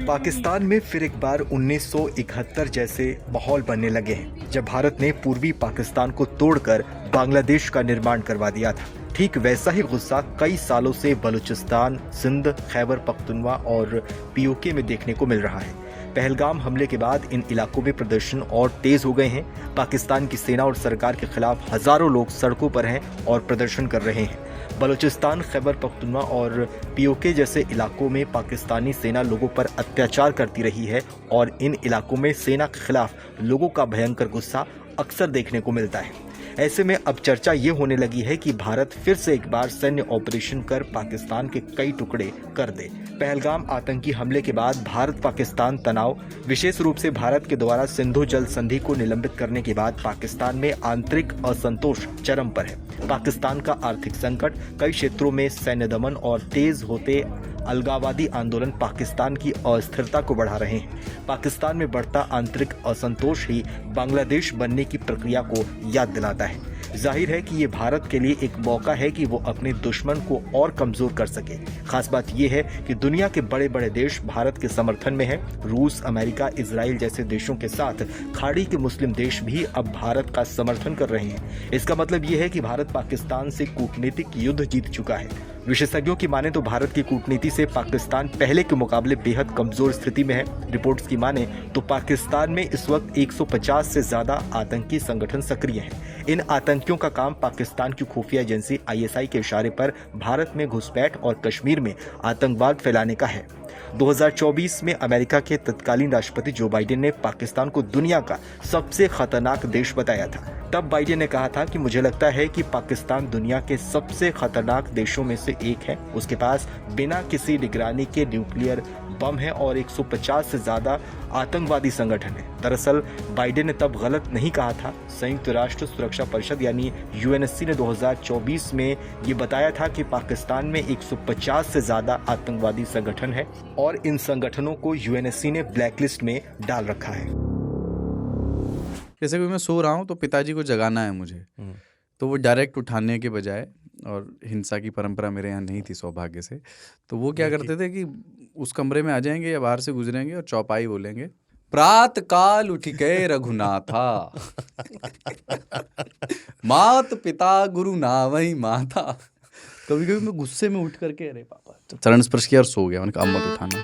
पाकिस्तान में फिर एक बार 1971 जैसे माहौल बनने लगे हैं, जब भारत ने पूर्वी पाकिस्तान को तोड़कर बांग्लादेश का निर्माण करवा दिया था। ठीक वैसा ही गुस्सा कई सालों से बलूचिस्तान, सिंध, खैबर पख्तूनख्वा और पीओके में देखने को मिल रहा है। पहलगाम हमले के बाद इन इलाकों में प्रदर्शन और तेज हो गए हैं। पाकिस्तान की सेना और सरकार के खिलाफ हजारों लोग सड़कों पर हैं और प्रदर्शन कर रहे हैं। बलूचिस्तान, खैबर पख्तूनख्वा और पीओके जैसे इलाकों में पाकिस्तानी सेना लोगों पर अत्याचार करती रही है और इन इलाकों में सेना के खिलाफ लोगों का भयंकर गुस्सा अक्सर देखने को मिलता है। ऐसे में अब चर्चा ये होने लगी है कि भारत फिर से एक बार सैन्य ऑपरेशन कर पाकिस्तान के कई टुकड़े कर दे। पहलगाम आतंकी हमले के बाद भारत पाकिस्तान तनाव, विशेष रूप से भारत के द्वारा सिंधु जल संधि को निलंबित करने के बाद पाकिस्तान में आंतरिक असंतोष चरम पर है। पाकिस्तान का आर्थिक संकट, कई क्षेत्रों में सैन्य दमन और तेज होते अलगाववादी आंदोलन पाकिस्तान की अस्थिरता को बढ़ा रहे हैं। पाकिस्तान में बढ़ता आंतरिक असंतोष ही बांग्लादेश बनने की प्रक्रिया को याद दिलाता है। जाहिर है कि ये भारत के लिए एक मौका है कि वो अपने दुश्मन को और कमजोर कर सके। खास बात यह है कि दुनिया के बड़े बड़े देश भारत के समर्थन में है। रूस, अमेरिका, इजराइल जैसे देशों के साथ खाड़ी के मुस्लिम देश भी अब भारत का समर्थन कर रहे हैं। इसका मतलब ये है कि भारत पाकिस्तान से कूटनीतिक युद्ध जीत चुका है। विशेषज्ञों की माने तो भारत की कूटनीति से पाकिस्तान पहले के मुकाबले बेहद कमजोर स्थिति में है। रिपोर्ट्स की माने तो पाकिस्तान में इस वक्त 150 से ज्यादा आतंकी संगठन सक्रिय हैं। इन आतंकियों का काम पाकिस्तान की खुफिया एजेंसी आईएसआई के इशारे पर भारत में घुसपैठ और कश्मीर में आतंकवाद फैलाने का है। 2024 में अमेरिका के तत्कालीन राष्ट्रपति जो बाइडेन ने पाकिस्तान को दुनिया का सबसे खतरनाक देश बताया था। तब बाइडेन ने कहा था कि मुझे लगता है कि पाकिस्तान दुनिया के सबसे खतरनाक देशों में से एक है। उसके पास बिना किसी निगरानी के न्यूक्लियर बम है और 150 से ज्यादा आतंकवादी संगठन है। दरअसल बाइडेन ने तब गलत नहीं कहा था। संयुक्त राष्ट्र सुरक्षा परिषद यानी यूएनएससी ने 2024 में ये बताया था कि पाकिस्तान में 150 से ज्यादा आतंकवादी संगठन है और इन संगठनों को यूएनएससी ने ब्लैकलिस्ट में डाल रखा है। जैसे कि मैं सो रहा हूँ तो पिताजी को जगाना है मुझे, तो वो डायरेक्ट उठाने के बजाय, और हिंसा की परंपरा मेरे यहाँ नहीं थी सौभाग्य से, तो वो क्या करते थे कि उस कमरे में आ जाएंगे या बाहर से गुजरेंगे और चौपाई बोलेंगे, प्रात काल उठिके रघुनाथा मात पिता गुरु नावई माता। कभी कभी मैं गुस्से में उठ करके अरे पापा, तो चरण स्पर्श किया और सो गया। मैंने कहा अब मत उठाना।